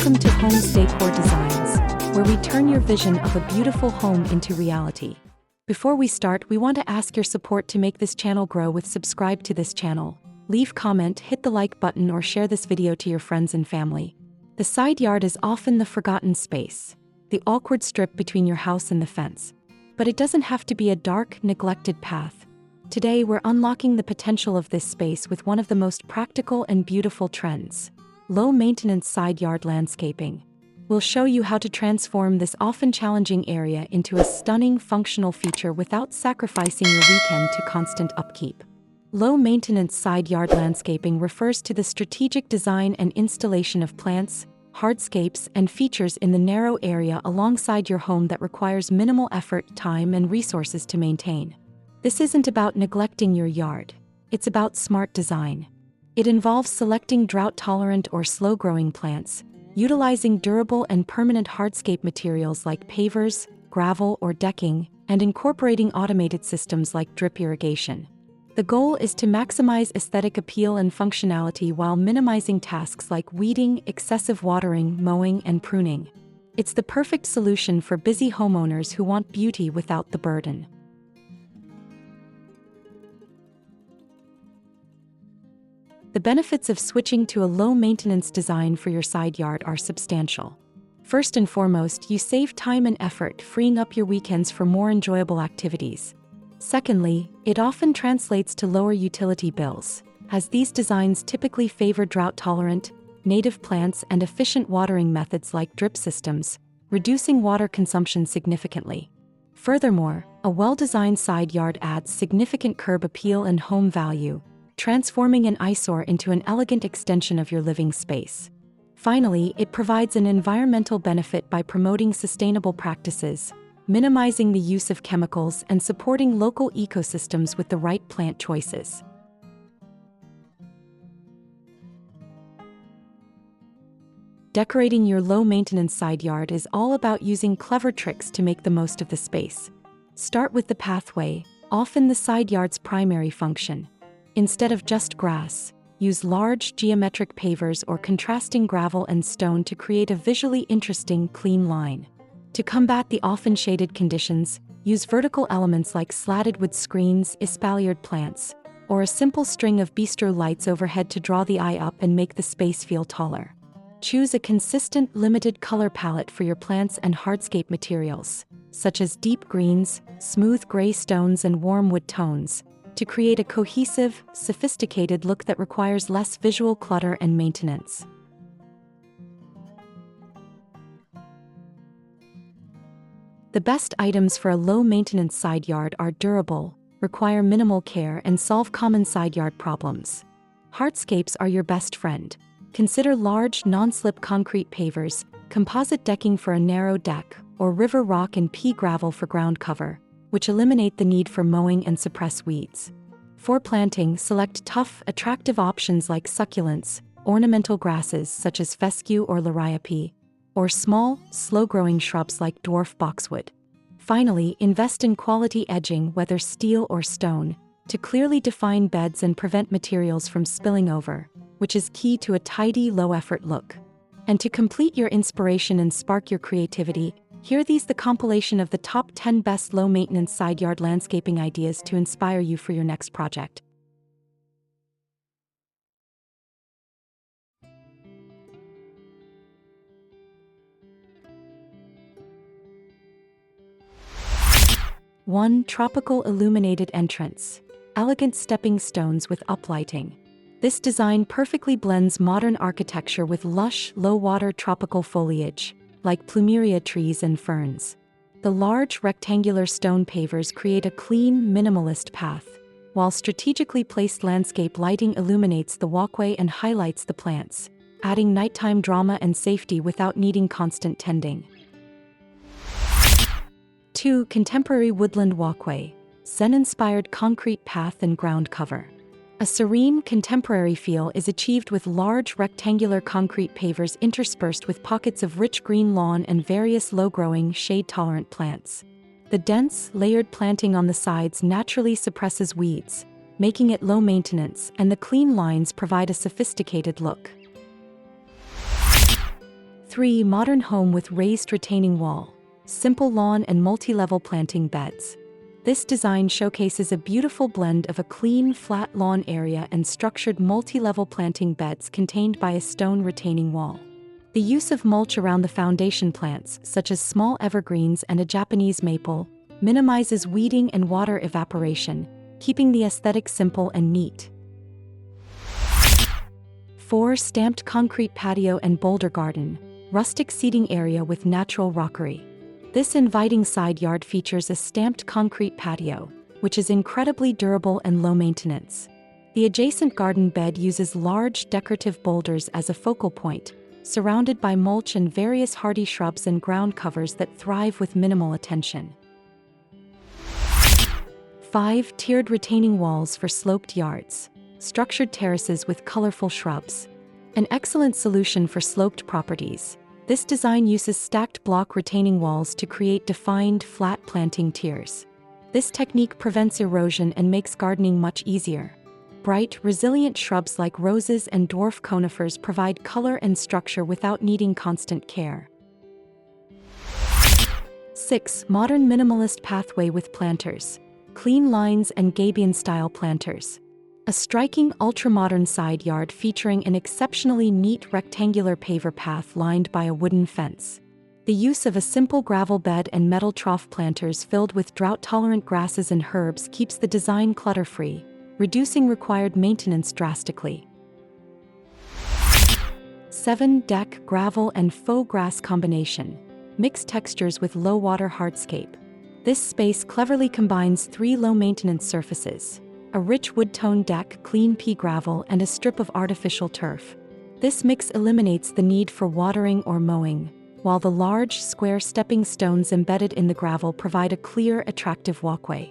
Welcome to Homes Decor Designs, where we turn your vision of a beautiful home into reality. Before we start, we want to ask your support to make this channel grow with subscribe to this channel. Leave comment, hit the like button or share this video to your friends and family. The side yard is often the forgotten space, the awkward strip between your house and the fence. But it doesn't have to be a dark, neglected path. Today we're unlocking the potential of this space with one of the most practical and beautiful trends: low-maintenance side yard landscaping. We'll show you how to transform this often challenging area into a stunning functional feature without sacrificing your weekend to constant upkeep. Low-maintenance side yard landscaping refers to the strategic design and installation of plants, hardscapes, and features in the narrow area alongside your home that requires minimal effort, time, and resources to maintain. This isn't about neglecting your yard. It's about smart design. It involves selecting drought-tolerant or slow-growing plants, utilizing durable and permanent hardscape materials like pavers, gravel, or decking, and incorporating automated systems like drip irrigation. The goal is to maximize aesthetic appeal and functionality while minimizing tasks like weeding, excessive watering, mowing, and pruning. It's the perfect solution for busy homeowners who want beauty without the burden. The benefits of switching to a low-maintenance design for your side yard are substantial. First and foremost, you save time and effort, freeing up your weekends for more enjoyable activities. Secondly, it often translates to lower utility bills, as these designs typically favor drought-tolerant, native plants and efficient watering methods like drip systems, reducing water consumption significantly. Furthermore, a well-designed side yard adds significant curb appeal and home value, transforming an eyesore into an elegant extension of your living space. Finally, it provides an environmental benefit by promoting sustainable practices, minimizing the use of chemicals, and supporting local ecosystems with the right plant choices. Decorating your low-maintenance side yard is all about using clever tricks to make the most of the space. Start with the pathway, often the side yard's primary function. Instead of just grass, use large geometric pavers or contrasting gravel and stone to create a visually interesting, clean line. To combat the often shaded conditions, use vertical elements like slatted wood screens, espaliered plants, or a simple string of bistro lights overhead to draw the eye up and make the space feel taller. Choose a consistent, limited color palette for your plants and hardscape materials, such as deep greens, smooth gray stones, and warm wood tones, to create a cohesive, sophisticated look that requires less visual clutter and maintenance. The best items for a low-maintenance side yard are durable, require minimal care, and solve common side yard problems. Hardscapes are your best friend. Consider large, non-slip concrete pavers, composite decking for a narrow deck, or river rock and pea gravel for ground cover, which eliminate the need for mowing and suppress weeds. For planting, select tough, attractive options like succulents, ornamental grasses such as fescue or liriope, or small, slow-growing shrubs like dwarf boxwood. Finally, invest in quality edging, whether steel or stone, to clearly define beds and prevent materials from spilling over, which is key to a tidy, low-effort look. And to complete your inspiration and spark your creativity, here these the compilation of the top 10 best low-maintenance side yard landscaping ideas to inspire you for your next project. One, tropical illuminated entrance. Elegant stepping stones with uplighting. This design perfectly blends modern architecture with lush, low-water tropical foliage, like plumeria trees and ferns. The large rectangular stone pavers create a clean, minimalist path, while strategically placed landscape lighting illuminates the walkway and highlights the plants, adding nighttime drama and safety without needing constant tending. 2. Contemporary woodland walkway, Zen-inspired concrete path and ground cover. A serene, contemporary feel is achieved with large rectangular concrete pavers interspersed with pockets of rich green lawn and various low-growing, shade-tolerant plants. The dense, layered planting on the sides naturally suppresses weeds, making it low maintenance, and the clean lines provide a sophisticated look. 3. Modern home with raised retaining wall, simple lawn and multi-level planting beds. This design showcases a beautiful blend of a clean, flat lawn area and structured multi-level planting beds contained by a stone retaining wall. The use of mulch around the foundation plants, such as small evergreens and a Japanese maple, minimizes weeding and water evaporation, keeping the aesthetic simple and neat. 4. Stamped concrete patio and boulder garden, rustic seating area with natural rockery. This inviting side yard features a stamped concrete patio, which is incredibly durable and low maintenance. The adjacent garden bed uses large decorative boulders as a focal point, surrounded by mulch and various hardy shrubs and ground covers that thrive with minimal attention. 5. Tiered retaining walls for sloped yards, structured terraces with colorful shrubs. An excellent solution for sloped properties. This design uses stacked block retaining walls to create defined, flat planting tiers. This technique prevents erosion and makes gardening much easier. Bright, resilient shrubs like roses and dwarf conifers provide color and structure without needing constant care. 6. Modern minimalist pathway with planters, clean lines and Gabion-style planters. A striking ultra-modern side yard featuring an exceptionally neat rectangular paver path lined by a wooden fence. The use of a simple gravel bed and metal trough planters filled with drought-tolerant grasses and herbs keeps the design clutter-free, reducing required maintenance drastically. 7. Deck, gravel and faux grass combination, mixed textures with low-water hardscape. This space cleverly combines 3 low-maintenance surfaces: a rich wood-tone deck, clean pea gravel, and a strip of artificial turf. This mix eliminates the need for watering or mowing, while the large, square stepping stones embedded in the gravel provide a clear, attractive walkway.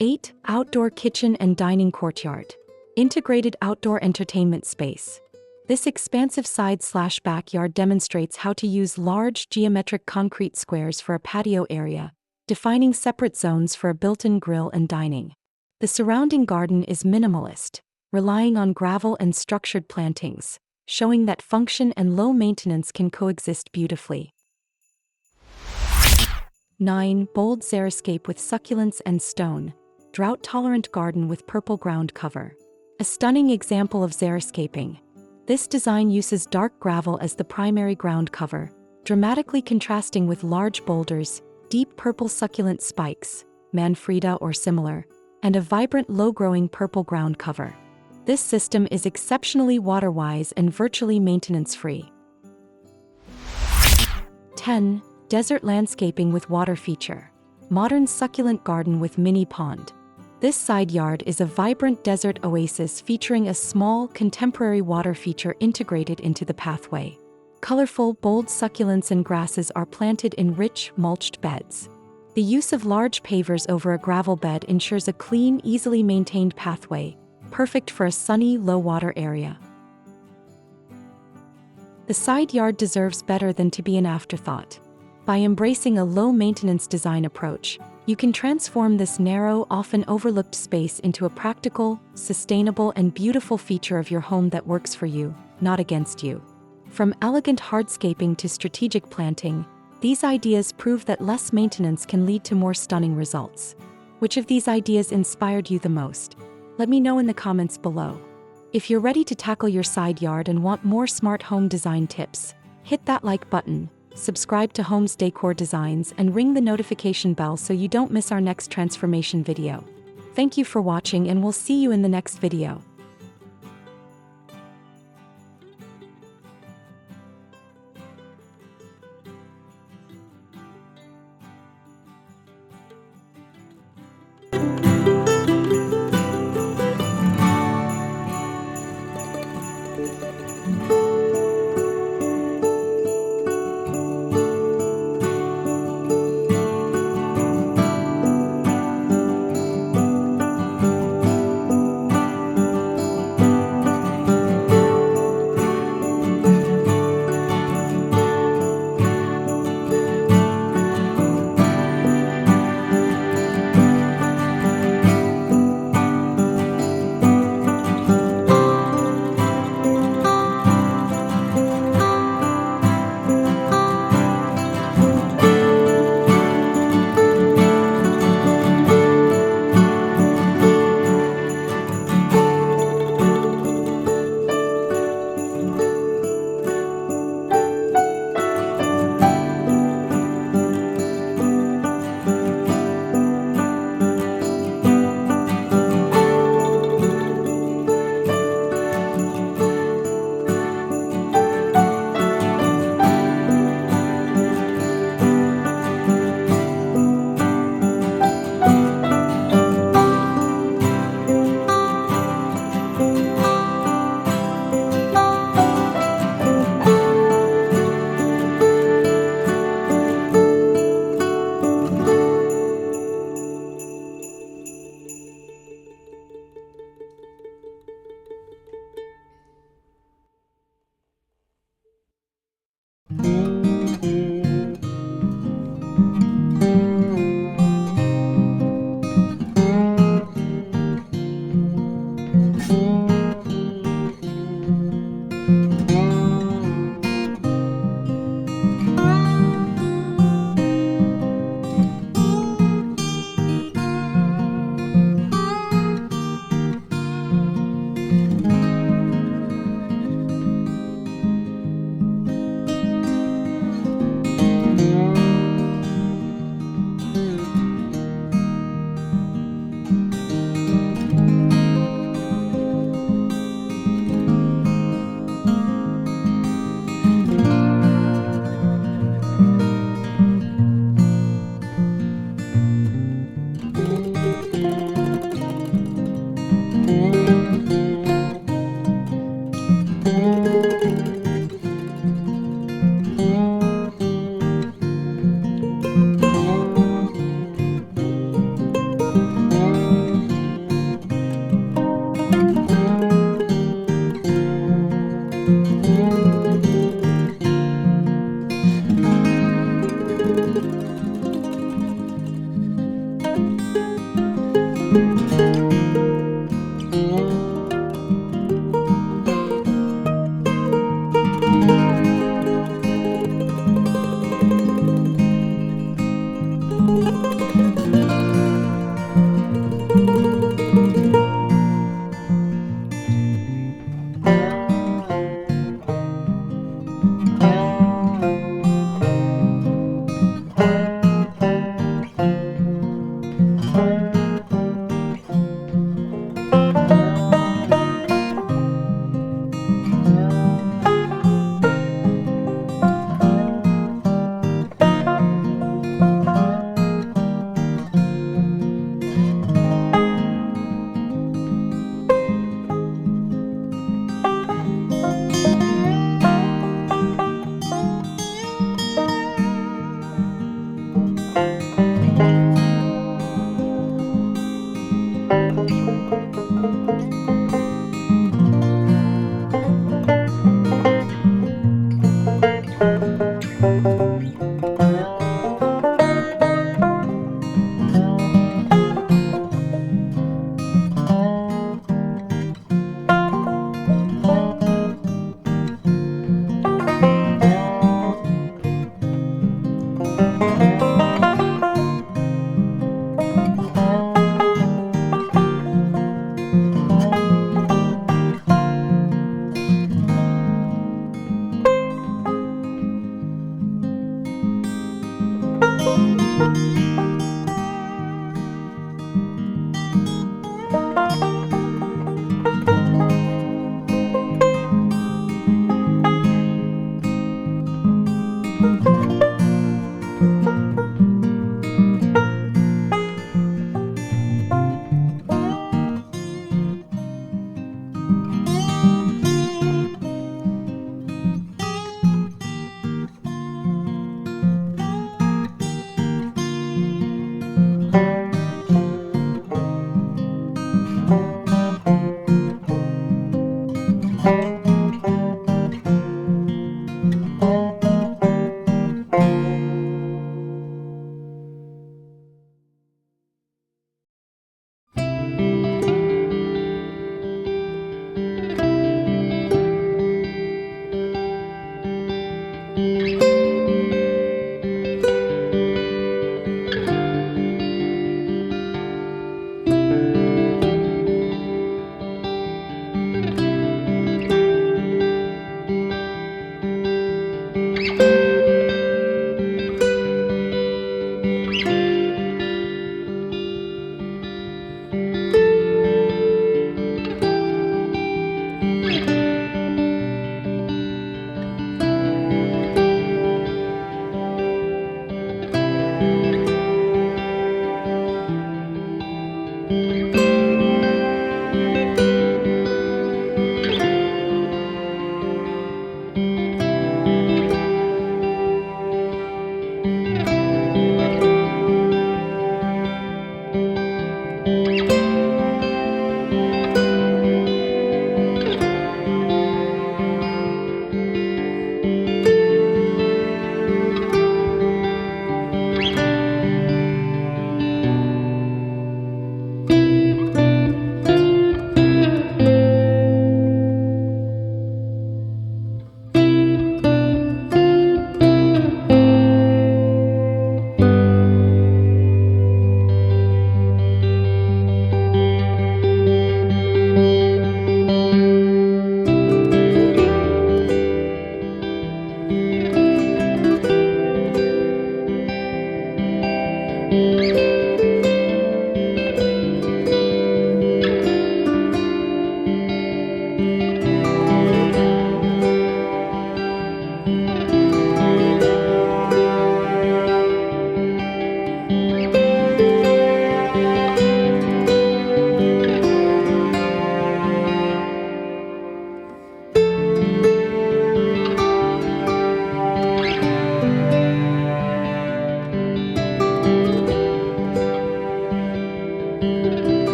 8. Outdoor kitchen and dining courtyard, integrated outdoor entertainment space. This expansive side/backyard demonstrates how to use large, geometric concrete squares for a patio area, defining separate zones for a built-in grill and dining. The surrounding garden is minimalist, relying on gravel and structured plantings, showing that function and low maintenance can coexist beautifully. 9. Bold xeriscape with succulents and stone, drought-tolerant garden with purple ground cover. A stunning example of xeriscaping. This design uses dark gravel as the primary ground cover, dramatically contrasting with large boulders, deep purple succulent spikes, Manfreda or similar, and a vibrant low-growing purple ground cover. This system is exceptionally water-wise and virtually maintenance-free. 10. Desert landscaping with water feature, modern succulent garden with mini pond. This side yard is a vibrant desert oasis featuring a small, contemporary water feature integrated into the pathway. Colorful, bold succulents and grasses are planted in rich, mulched beds. The use of large pavers over a gravel bed ensures a clean, easily maintained pathway, perfect for a sunny, low-water area. The side yard deserves better than to be an afterthought. By embracing a low-maintenance design approach, you can transform this narrow, often overlooked space into a practical, sustainable, and beautiful feature of your home that works for you, not against you. From elegant hardscaping to strategic planting, these ideas prove that less maintenance can lead to more stunning results. Which of these ideas inspired you the most? Let me know in the comments below. If you're ready to tackle your side yard and want more smart home design tips, hit that like button, subscribe to Homes Decor Designs, and ring the notification bell so you don't miss our next transformation video. Thank you for watching, and we'll see you in the next video.